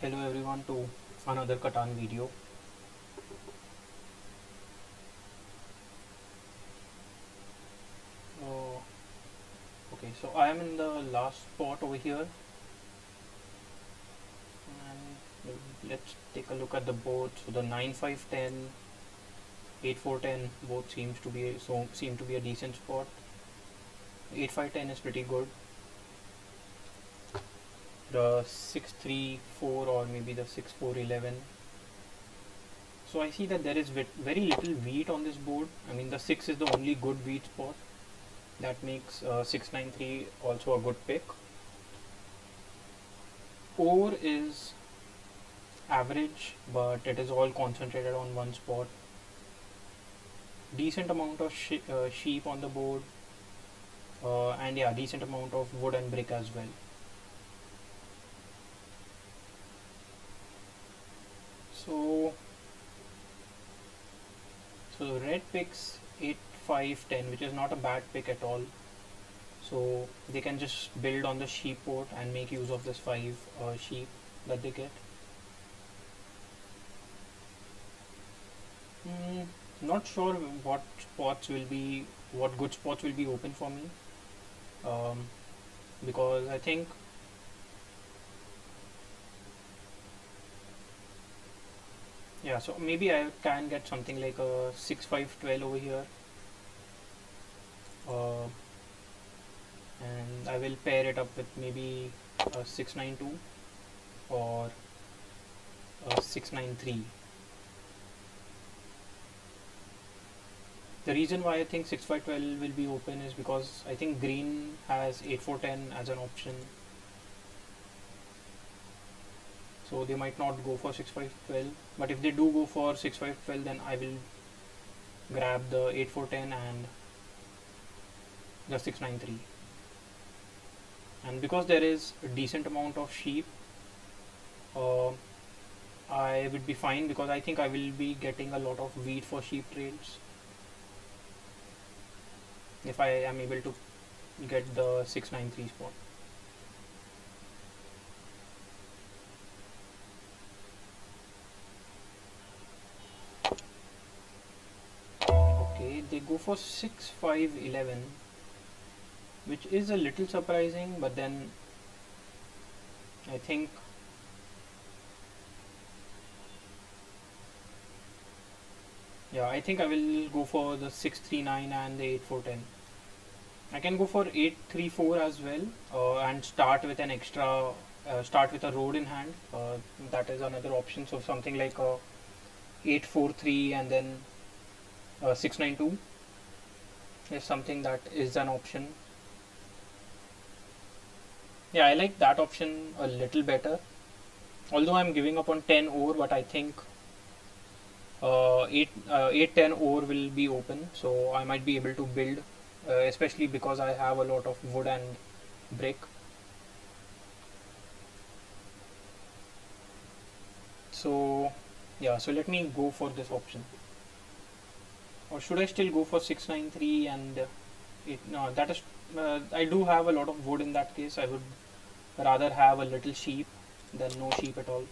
Hello everyone to another Catan video. Uh, okay, so I am in the last spot over here, and let's take a look at the board. So the 9-5-10, 8-4-10 both seem to be a decent spot. 8-5-10 is pretty good. The 6-3-4 or maybe the 6-4-11. So I see that there is very little wheat on this board. I mean the 6 is the only good wheat spot. That makes 6-9-3 also a good pick. 4 is average, but it is all concentrated on one spot. Decent amount of sheep on the board, and yeah, decent amount of wood and brick as well. So red picks 8-5-10, which is not a bad pick at all. So they can just build on the sheep port and make use of this 5 sheep that they get. Not sure what good spots will be open for me, because I think yeah, so maybe I can get something like a 6-5-12 over here, uh, and I will pair it up with maybe a 6-9-2 or a 6-9-3. The reason why I think 6-5-12 will be open is because I think green has 8-4-10 as an option, so they might not go for 6-5-12, but if they do go for 6-5-12, then I will grab the 8-4-10 and the 6-9-3. And because there is a decent amount of sheep, I would be fine, because I think I will be getting a lot of wheat for sheep trades if I am able to get the 6-9-3 spot. Okay, they go for 6-5-11, which is a little surprising, but then I think I will go for the 6-3-9 and the 8-4-10. I can go for 8-3-4 as well, and start with a road in hand. That is another option. So something like a 8-4-3 and then 6-9-2 is something that is an option. Yeah, I like that option a little better. Although I'm giving up on 10 ore, but I think 8-10 ore will be open, so I might be able to build, especially because I have a lot of wood and brick. So yeah, so let me go for this option. Or should I still go for 6-9-3 and no, that is I do have a lot of wood in that case. I would rather have a little sheep than no sheep at all.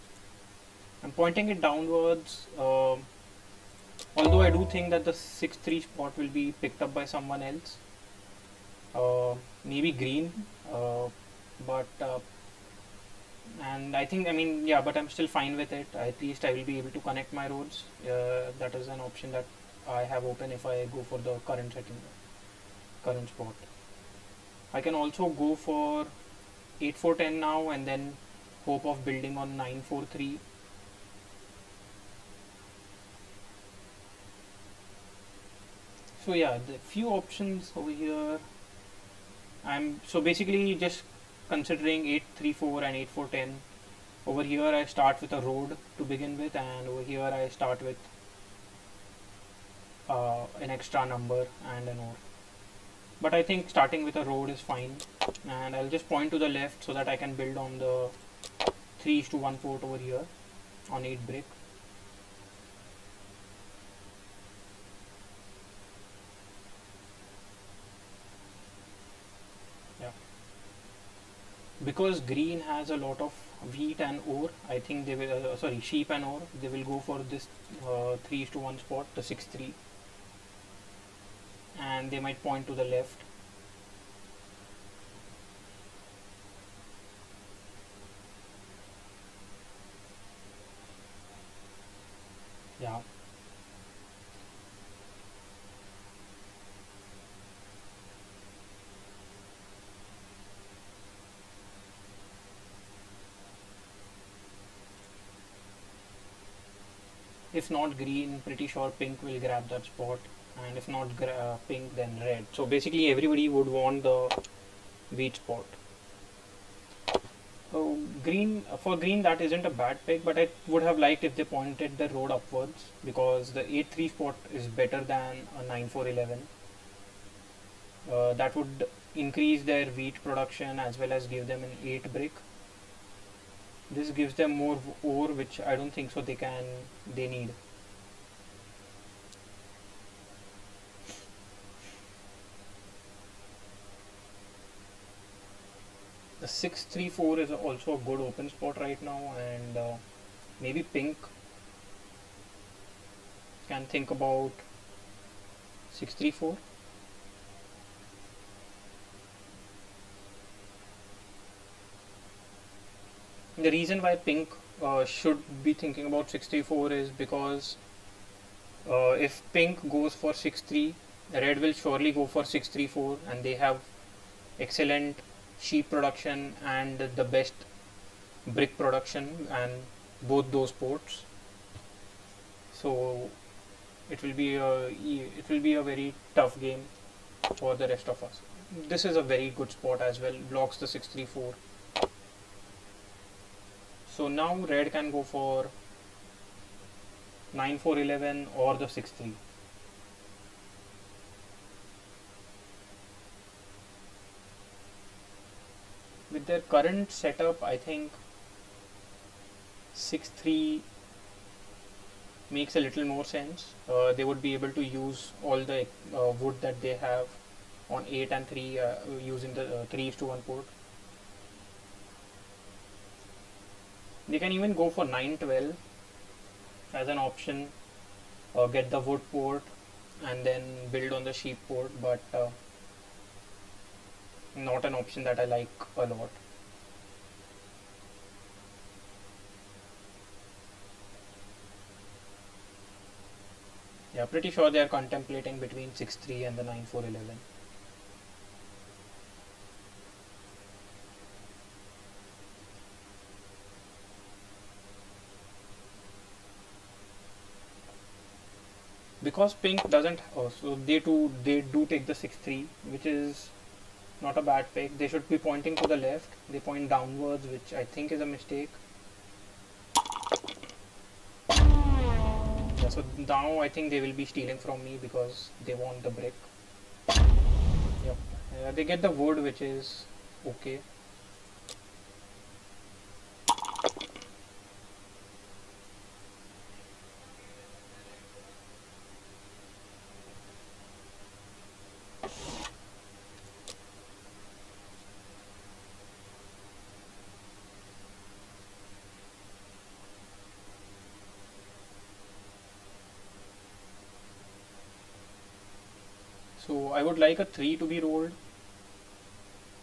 I'm pointing it downwards, although I do think that the 6-3 spot will be picked up by someone else, maybe green, but and I think, I mean, yeah, but I'm still fine with it. At least I will be able to connect my roads. That is an option that I have open if I go for the current spot. I can also go for 8-4-10 now and then hope of building on 9-4-3. So yeah, the few options over here. I'm so basically just considering 8-3-4 and 8-4-10. Over here I start with a road to begin with, and over here I start with an extra number and an ore. But I think starting with a road is fine, and I'll just point to the left so that I can build on the 3:1 port over here on 8 brick. Yeah. because green has a lot of wheat and ore, I think they will, sorry, sheep and ore, they will go for this 3:1 spot, the 6-3, and they might point to the left. Yeah. If not green, pretty sure pink will grab that spot, and if not pink, then red. So basically, everybody would want the wheat spot. So green, for green, that isn't a bad pick, but I would have liked if they pointed the road upwards, because the 8-3 spot is better than a 9-4-11. That would increase their wheat production as well as give them an 8 brick. This gives them more ore, which I don't think so they need. The 6-3-4 is also a good open spot right now, and maybe pink can think about 6-3-4. The reason why pink should be thinking about 6-3-4 is because if pink goes for 6-3, red will surely go for 6-3-4, and they have excellent sheep production and the best brick production and both those ports. So it will be a very tough game for the rest of us. This is a very good spot as well, blocks the 6-3-4. So now red can go for 9-4-11 or the 6-3. With their current setup, I think 6-3 makes a little more sense. They would be able to use all the wood that they have on 8 and 3 using the 3:1 port. They can even go for 9-12 as an option, get the wood port and then build on the sheep port, but not an option that I like a lot. Yeah, pretty sure they are contemplating between 6-3 and the 9-4-11. Because pink doesn't, so they do take the 6-3, which is not a bad pick. They should be pointing to the left. They point downwards, which I think is a mistake. Yeah, so now I think they will be stealing from me because they want the brick. Yep. They get the wood, which is okay. So I would like a 3 to be rolled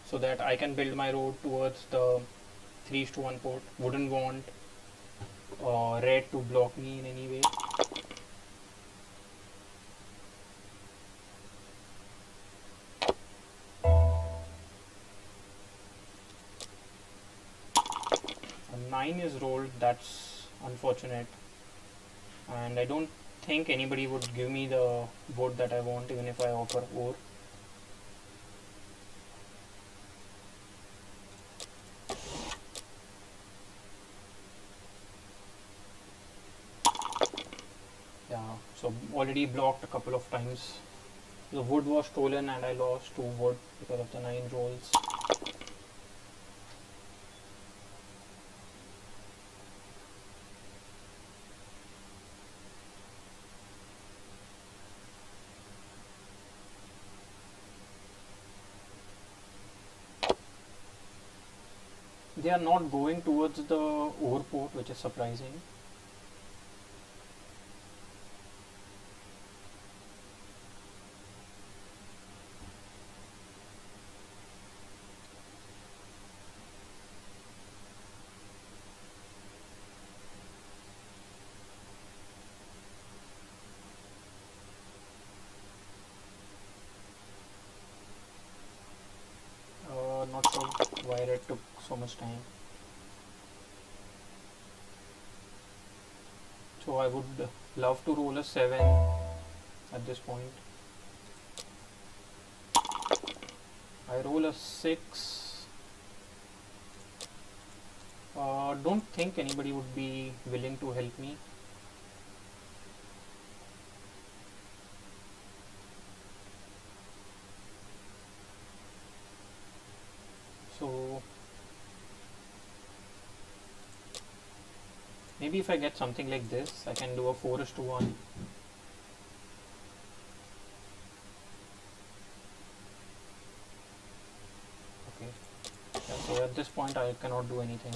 so that I can build my road towards the 3:1 port. Wouldn't want red to block me in any way. A 9 is rolled, that's unfortunate, and I don't think anybody would give me the wood that I want even if I offer ore. Yeah, so already blocked a couple of times. The wood was stolen and I lost 2 wood because of the 9 rolls. They are not going towards the overport, which is surprising. Not sure why it took so much time. So I would love to roll a 7 at this point. I roll a 6. Don't think anybody would be willing to help me. So maybe if I get something like this, I can do a 4:1. Okay. Yeah, so at this point I cannot do anything.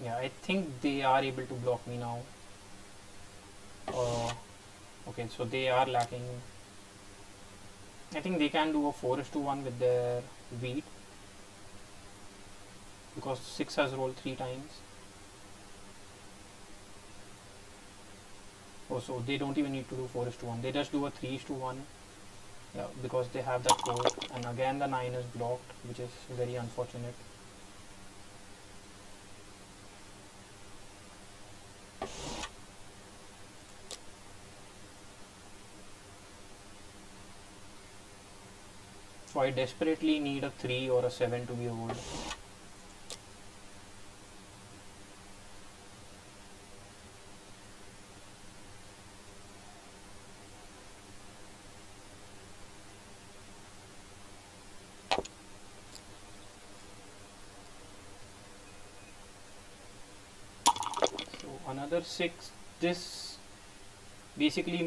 Yeah, I think they are able to block me now. Okay, so they are lacking. I think they can do a 4:1 with their wheat, because 6 has rolled 3 times. Oh, so they don't even need to do 4:1. They just do a 3:1. Yeah, because they have that 4, and again the 9 is blocked, which is very unfortunate. So I desperately need a 3 or a 7 to be rolled. So another 6. This basically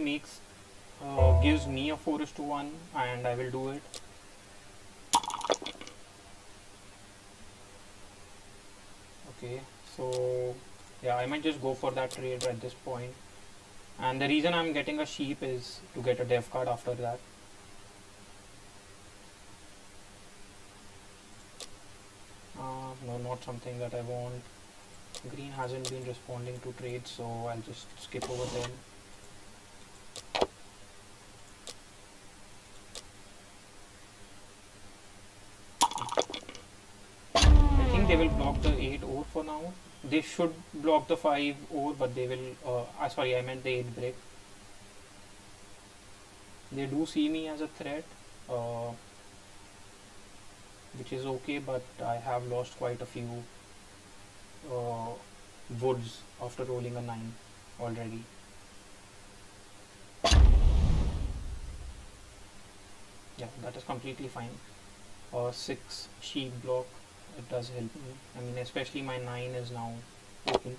gives me a 4:1, and I will do it. Okay, so yeah, I might just go for that trade at this point. And the reason I'm getting a sheep is to get a dev card after that. No, not something that I want. Green hasn't been responding to trades, so I'll just skip over them. I think they will block the 8 ore for now. They should block the 5 ore, but they will. Sorry, I meant the 8 brick. They do see me as a threat, which is okay, but I have lost quite a few woods after rolling a 9 already. Yeah, that is completely fine. 6 sheep block, it does help me. I mean, especially my 9 is now open.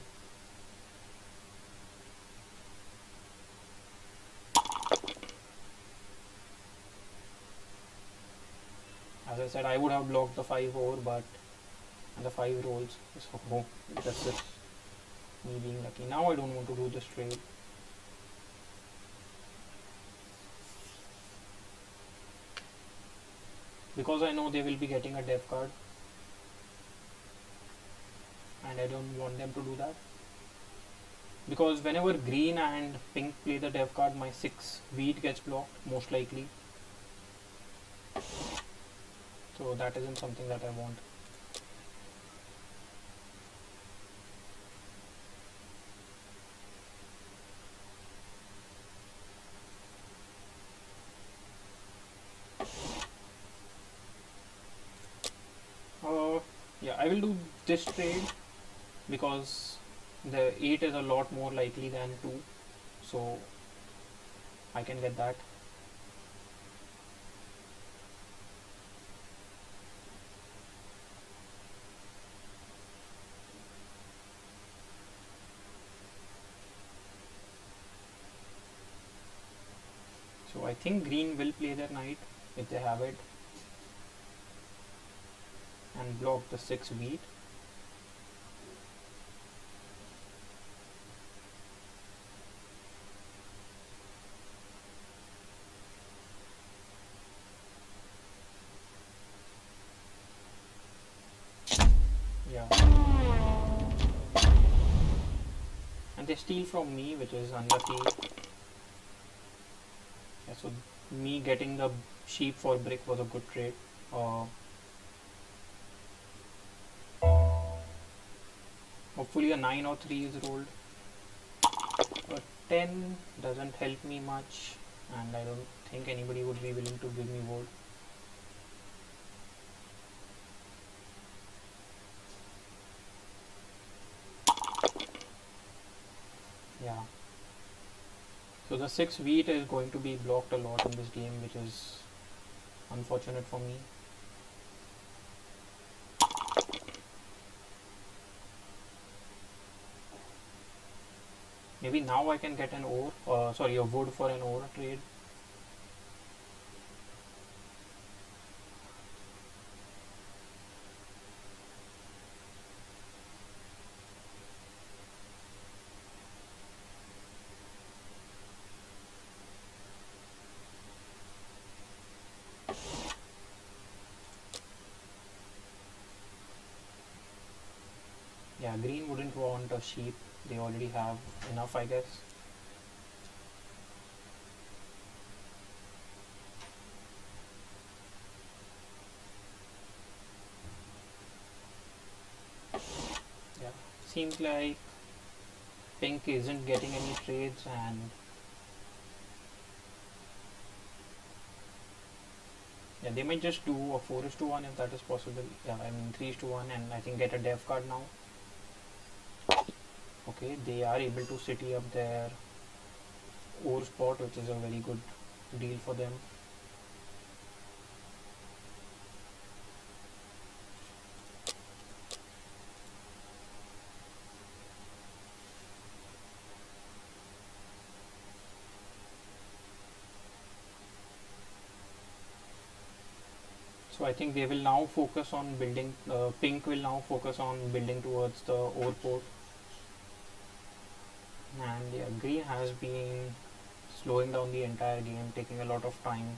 As I said, I would have blocked the 5 over, but and the 5 rolls. So, oh, that's just me being lucky. Now I don't want to do this trade. Because I know they will be getting a dev card, and I don't want them to do that. Because whenever green and pink play the dev card, my 6 wheat gets blocked, most likely. So that isn't something that I want. Yeah, I will do this trade because the 8 is a lot more likely than 2, so I can get that. So I think green will play their knight. if they have it, and block the 6 wheat. Yeah, and they steal from me, which is unlucky. Yeah, so me getting the sheep for brick was a good trade. Hopefully a 9 or 3 is rolled. A 10 doesn't help me much, and I don't think anybody would be willing to give me wood. Yeah. So the 6 wheat is going to be blocked a lot in this game, which is unfortunate for me. Maybe now I can get an ore, sorry, a wood for an ore trade. Yeah, green wouldn't want a sheep. They already have enough, I guess. Yeah, seems like pink isn't getting any trades, and yeah, they might just do a 4:1 if that is possible. Yeah, I mean 3:1, and I think get a dev card now. Okay, they are able to city up their ore spot, which is a very good deal for them. So I think they will now focus on building, pink will now focus on building towards the ore port. And yeah, green has been slowing down the entire game, taking a lot of time.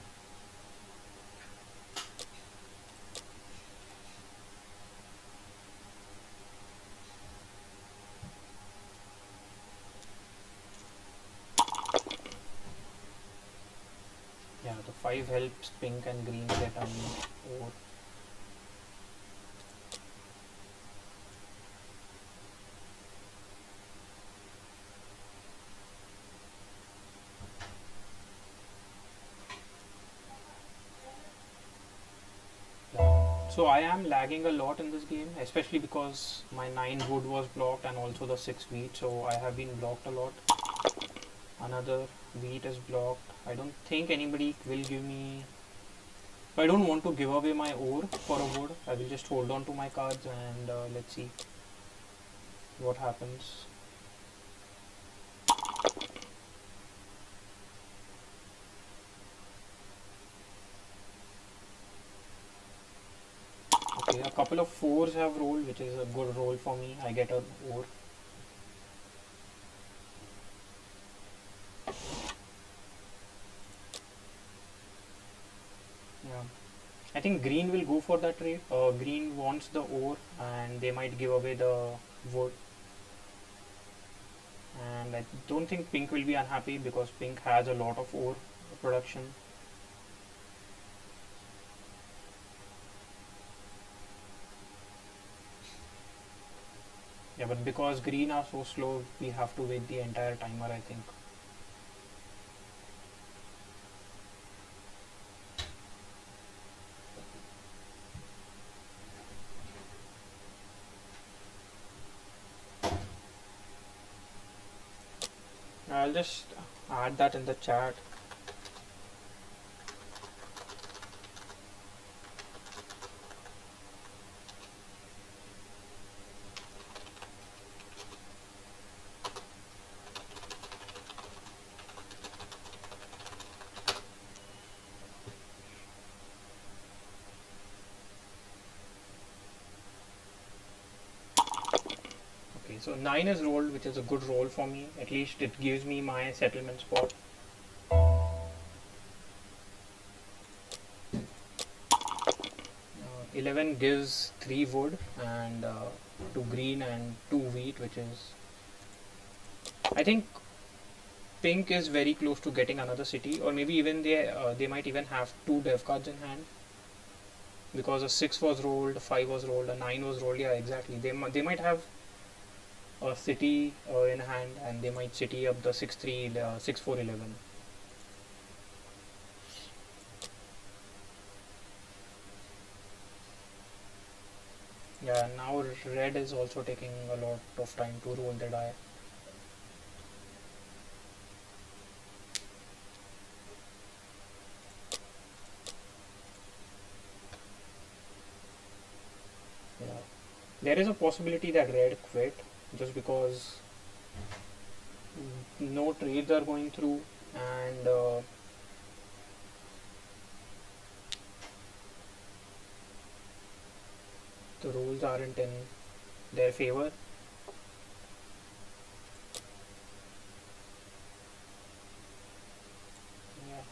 Yeah, the 5 helps pink and green get an ore. So I am lagging a lot in this game, especially because my 9 wood was blocked and also the 6 wheat, so I have been blocked a lot. Another wheat is blocked. I don't think anybody will give me... I don't want to give away my ore for a wood. I will just hold on to my cards and let's see what happens. Okay, a couple of 4s have rolled, which is a good roll for me. I get a ore. Yeah. I think green will go for that trade. Green wants the ore and they might give away the wood. And I don't think pink will be unhappy because pink has a lot of ore production. Yeah, but because green are so slow, we have to wait the entire timer, I think. I'll just add that in the chat. so 9 is rolled, which is a good roll for me. At least it gives me my settlement spot. 11 gives 3 wood and 2 green and 2 wheat, which is, I think pink is very close to getting another city, or maybe even they might even have 2 dev cards in hand, because a 6 was rolled, a 5 was rolled, a 9 was rolled. Yeah, exactly. They might have a city in hand, and they might city up the 6-3 6-4 11. Yeah, now red is also taking a lot of time to roll the die. Yeah, there is a possibility that red quit just because no trades are going through, and the rules aren't in their favor. Yeah.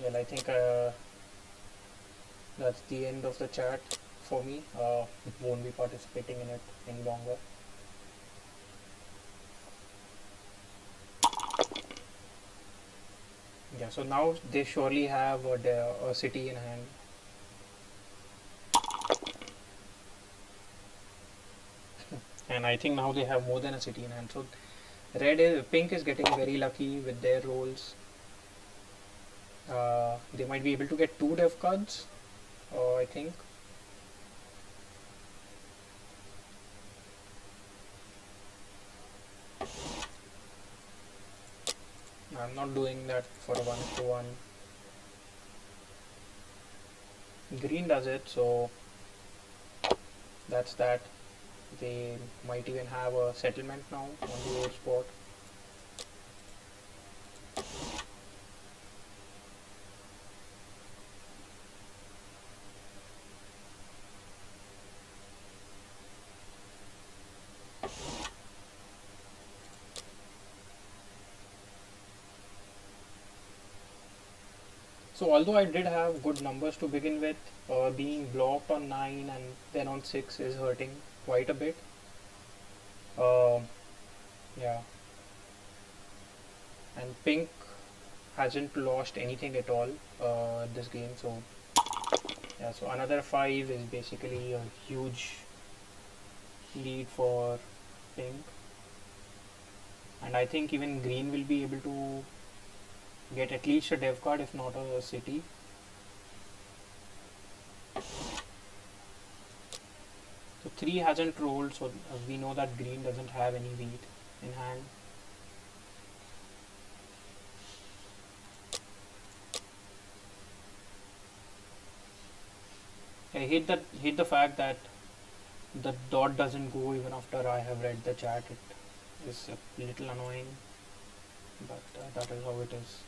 Well, I think that's the end of the chat for me. Won't be participating in it any longer. Yeah, so now they surely have a city in hand. And I think now they have more than a city in hand. So pink is getting very lucky with their rolls. They might be able to get 2 dev cards, I think. I'm not doing that for a 1-1. Green does it, so that's that. They might even have a settlement now on the old spot. So although I did have good numbers to begin with, being blocked on 9 and then on 6 is hurting quite a bit. Yeah, and pink hasn't lost anything at all this game. So yeah, so another 5 is basically a huge lead for pink, and I think even green will be able to get at least a dev card, if not a city. So 3 hasn't rolled, so we know that green doesn't have any wheat in hand. I hate the fact that the dot doesn't go even after I have read the chat. It is a little annoying, but that is how it is.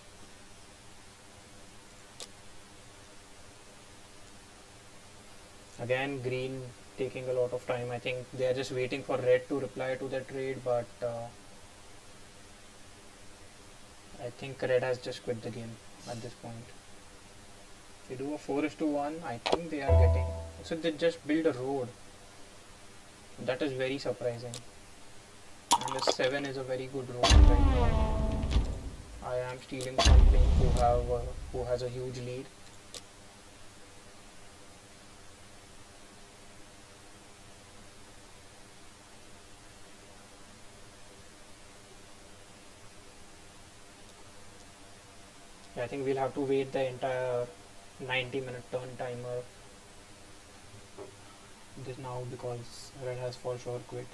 Again, green taking a lot of time. I think they are just waiting for red to reply to their trade, but I think red has just quit the game at this point. They do a 4:1. I think they are getting. So they just build a road. That is very surprising. And the 7 is a very good road right now. I am stealing something who has a huge lead. I think we'll have to wait the entire 90-minute turn timer this now because red has for sure quit.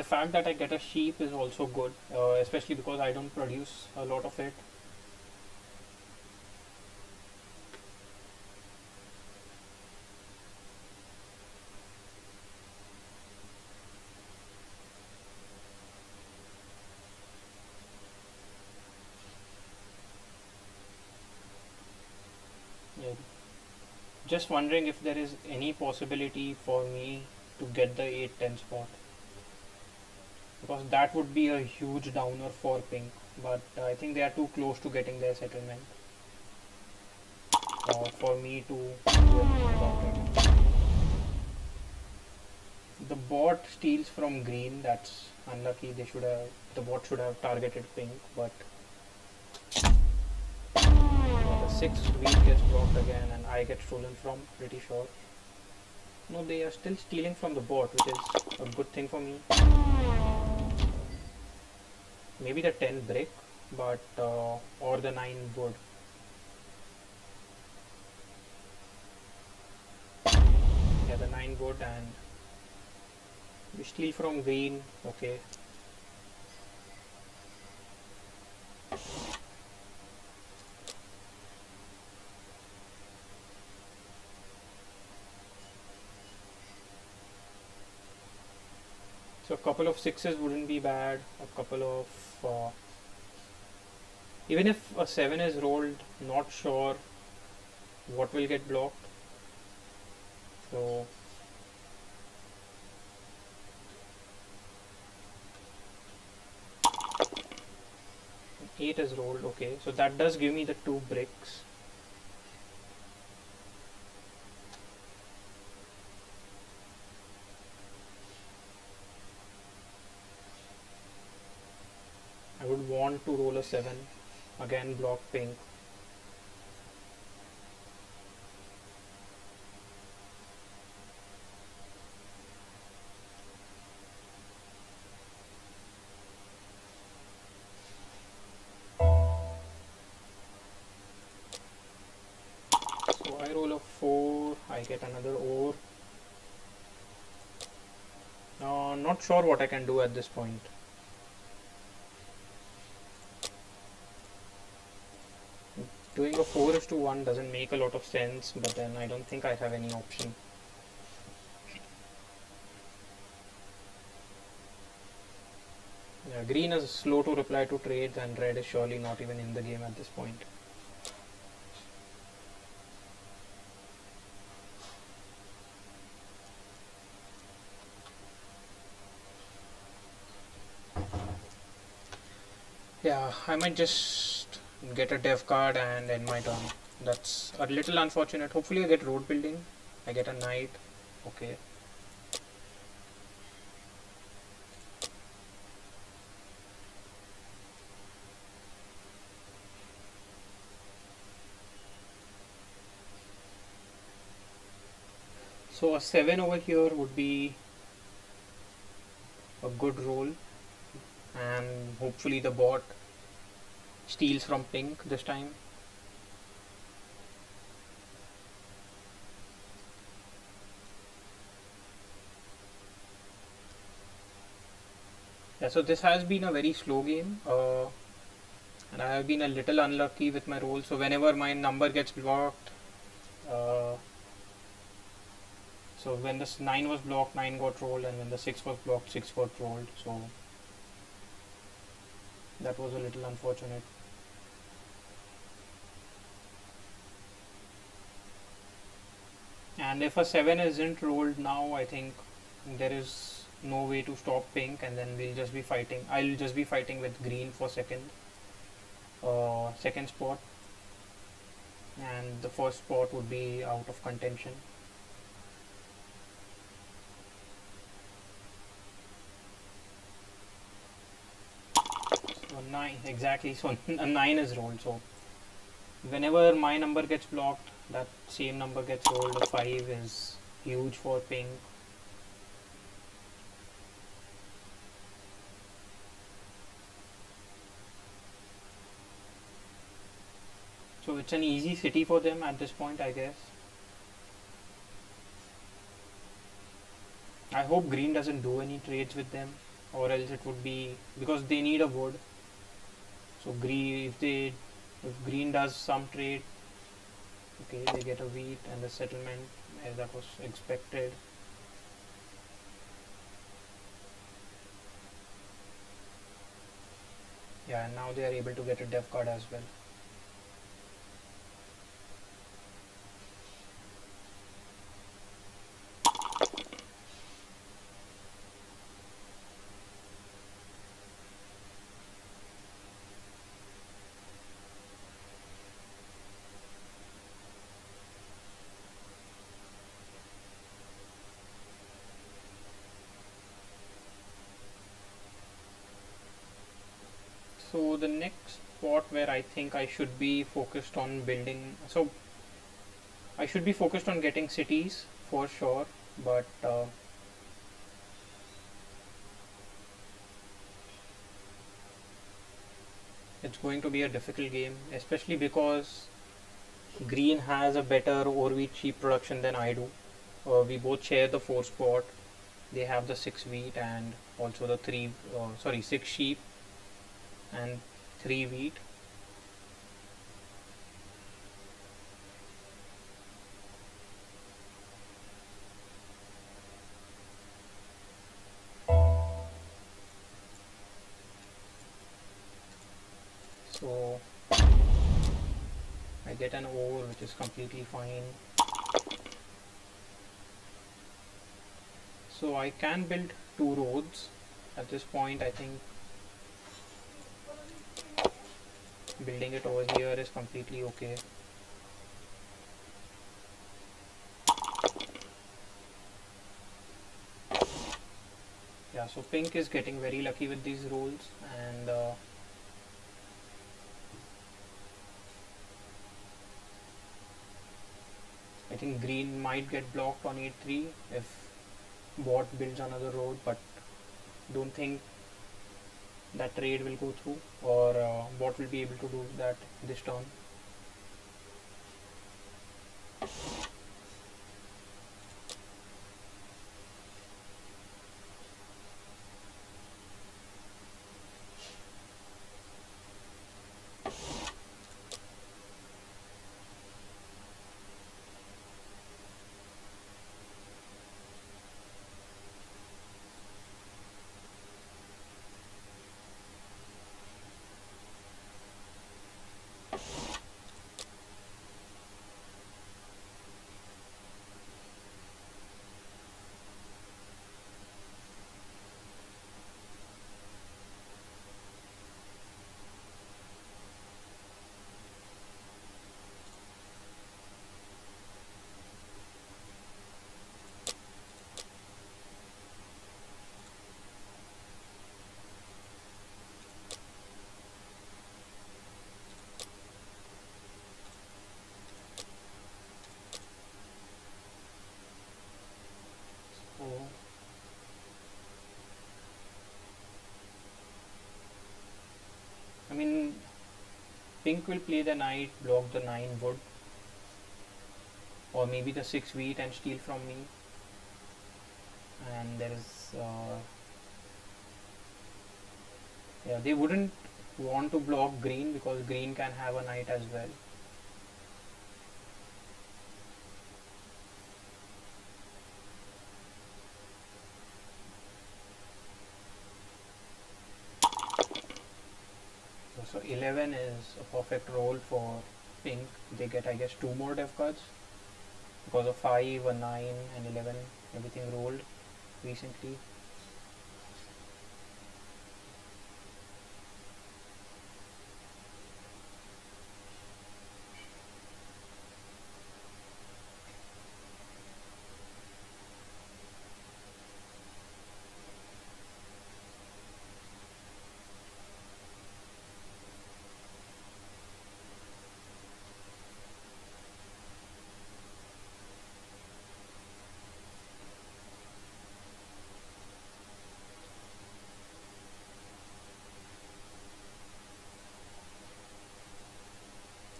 the fact that I get a sheep is also good, especially because I don't produce a lot of it. Yeah. Just wondering if there is any possibility for me to get the 8-10 spot, because that would be a huge downer for pink, but I think they are too close to getting their settlement for me to do anything about it. The bot steals from green. That's unlucky. The bot should have targeted pink, but yeah, the 6th wheat gets blocked again and I get stolen from, pretty sure. No, they are still stealing from the bot, which is a good thing for me. Maybe the 10 brick, but or the 9 wood. Yeah, the 9 wood, and we steal from green. Okay. So a couple of 6s wouldn't be bad. A couple of even if a 7 is rolled, not sure what will get blocked. So 8 is rolled. Okay, so that does give me the 2 bricks. I would want to roll a 7, again block pink. So I roll a 4, I get another ore. Not sure what I can do at this point. Doing a 4:1 doesn't make a lot of sense, but then I don't think I have any option. Yeah, green is slow to reply to trades and red is surely not even in the game at this point. Yeah, I might just get a dev card and end my turn. That's a little unfortunate. Hopefully I get road building. I get a knight. Okay. So a 7 over here would be a good roll, and hopefully the bot steals from pink this time. Yeah, so this has been a very slow game, and I have been a little unlucky with my roll. So whenever my number gets blocked, so when this 9 was blocked, 9 got rolled, and when the 6 was blocked, 6 got rolled. So that was a little unfortunate. And if a 7 isn't rolled now, I think there is no way to stop pink, and then we'll just be fighting. I'll just be fighting with green for second spot, and the first spot would be out of contention. So 9, exactly. So a 9 is rolled. So whenever my number gets blocked, that same number gets rolled. A 5 is huge for pink. So it's an easy city for them at this point, I guess. I hope green doesn't do any trades with them. or else it would be because they need a wood. So green, if green does some trade, okay, they get a wheat and the settlement as that was expected. Yeah, and now they are able to get a dev card as well. So the next spot where I think I should be focused on building, so I should be focused on getting cities for sure, but it's going to be a difficult game, especially because green has a better or wheat sheep production than I do. We both share the 4 spot. They have the 6 wheat and also the 6 sheep and 3 wheat. So I get an ore, which is completely fine. So I can build 2 roads at this point. I think building it over here is completely okay. Yeah, so pink is getting very lucky with these rolls, and I think green might get blocked on 8-3 if bot builds another road, but don't think that trade will go through, or bot will be able to do that this turn. So I mean, pink will play the knight, block the 9 wood, or maybe the 6 wheat and steal from me. And there is, yeah, they wouldn't want to block green because green can have a knight as well. So 11 is a perfect roll for pink. They get, I guess, 2 more dev cards because of 5, a 9 and 11, everything rolled recently.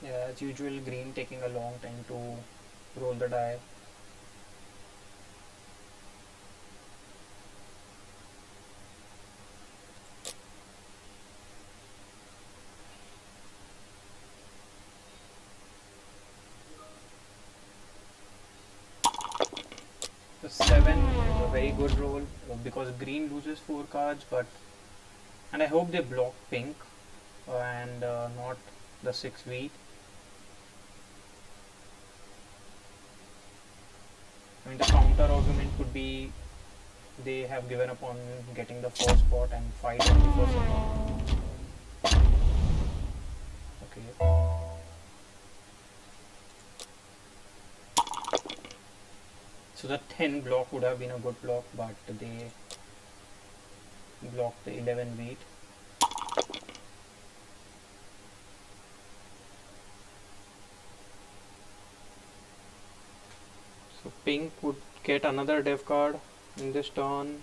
Yeah, as usual, green taking a long time to roll the die. The 7 is a very good roll because green loses 4 cards, but and I hope they block pink and not the 6 wheat. I mean, the counter argument could be they have given up on getting the first spot and fight only for second. Okay. So the 10 block would have been a good block, but they blocked the 11 wheat. So pink would get another dev card in this turn.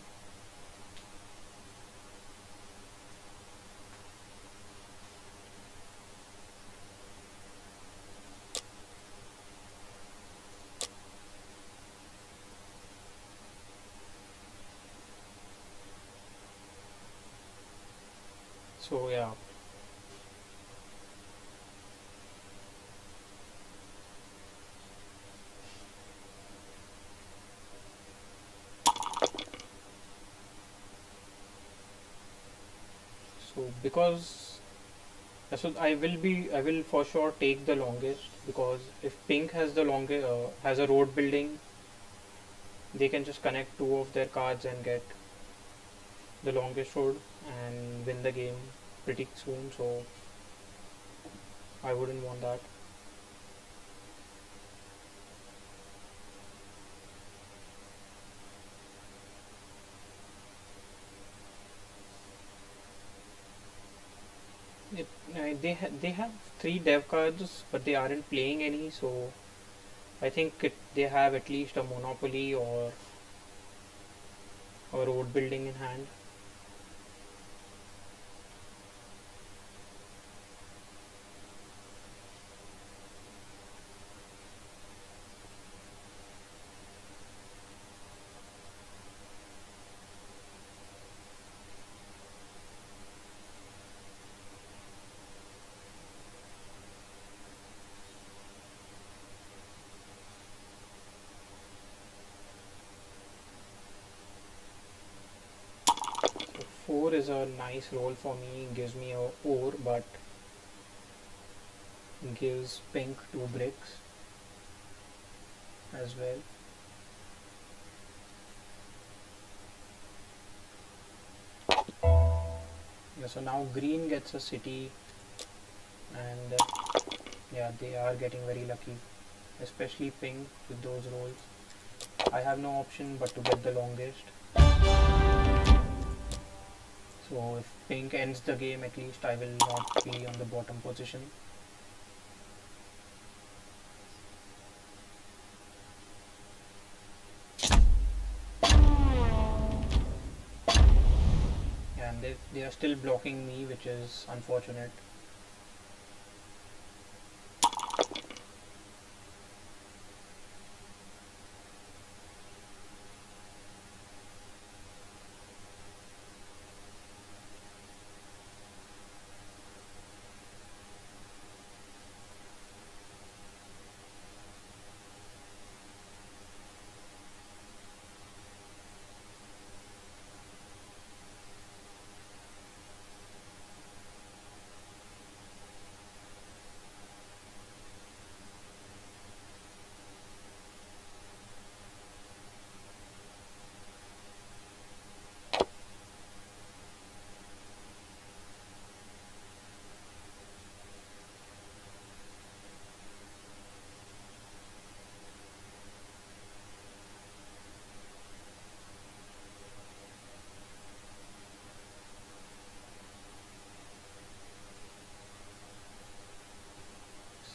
So yeah. So because so I will for sure take the longest, because if pink has the longest has a road building, they can just connect two of their cards and get the longest road and win the game pretty soon. So I wouldn't want that. They have three dev cards, but they aren't playing any. So I think they have at least a monopoly or a road building in hand. So 4 is a nice roll for me. Gives me a ore, but gives pink 2 bricks as well. Yeah, so now green gets a city, and yeah, they are getting very lucky, especially pink with those rolls. I have no option but to get the longest. So if pink ends the game, at least I will not be on the bottom position. And they are still blocking me, which is unfortunate.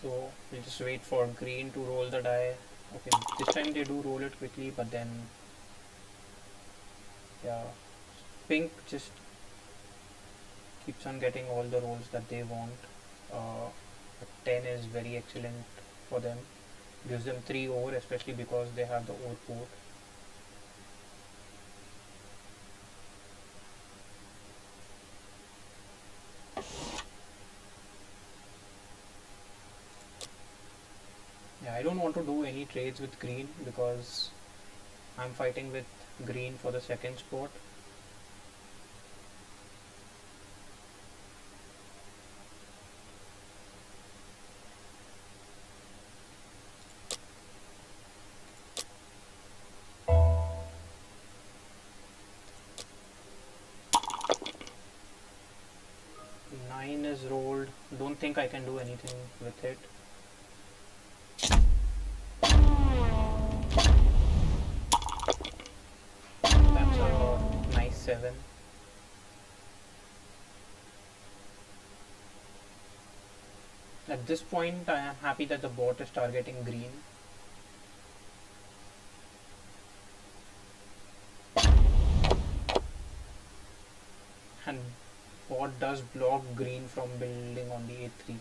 So we'll just wait for green to roll the die. Okay, this time they do roll it quickly, but then yeah, pink just keeps on getting all the rolls that they want. Uh, 10 is very excellent for them. Gives them 3 ore, especially because they have the ore port. Yeah, I don't want to do any trades with green because I'm fighting with green for the second spot. Nine is rolled. Don't think I can do anything with it. That's a nice 7. At this point, I am happy that the bot is targeting green. And bot does block green from building on the a3.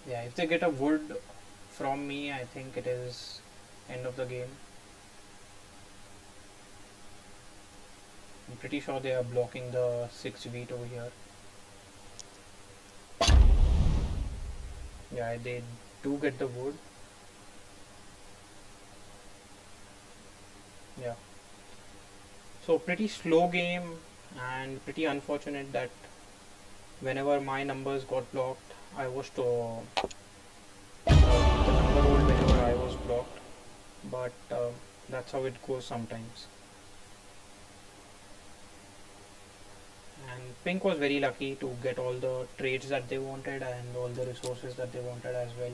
Yeah, if they get a wood from me, I think it is end of the game. I'm pretty sure they are blocking the 6 wheat over here. Yeah, they do get the wood. Yeah. So pretty slow game and pretty unfortunate that whenever my numbers got blocked, I was to the number rolled whenever I was blocked. But that's how it goes sometimes. And Pink was very lucky to get all the trades that they wanted and all the resources that they wanted as well.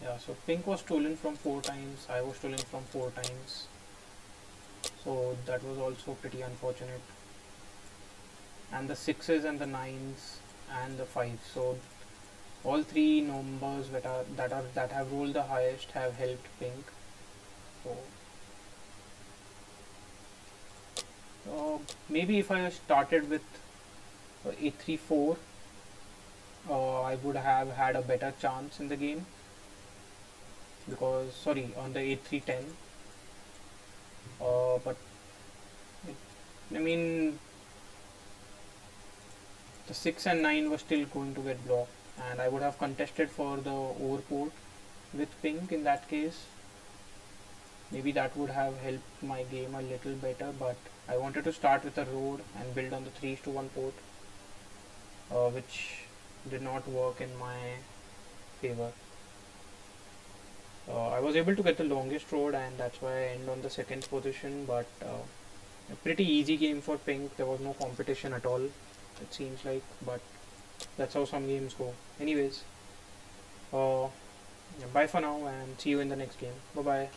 Yeah, so Pink was stolen from 4 times, I was stolen from 4 times. So that was also pretty unfortunate. And the 6s and the 9s and the 5s. So all 3 numbers that have rolled the highest have helped Pink. So maybe if I started with a3-4, I would have had a better chance in the game. Because sorry, on the a3-10. But I mean, the 6 and 9 were still going to get blocked, and I would have contested for the overport with Pink in that case. Maybe that would have helped my game a little better, but I wanted to start with a road and build on the 3:1 port, which did not work in my favor. I was able to get the longest road, and that's why I end on the second position, but a pretty easy game for Pink. There was no competition at all, it seems like, but that's how some games go. Anyways, bye for now and see you in the next game. Bye bye.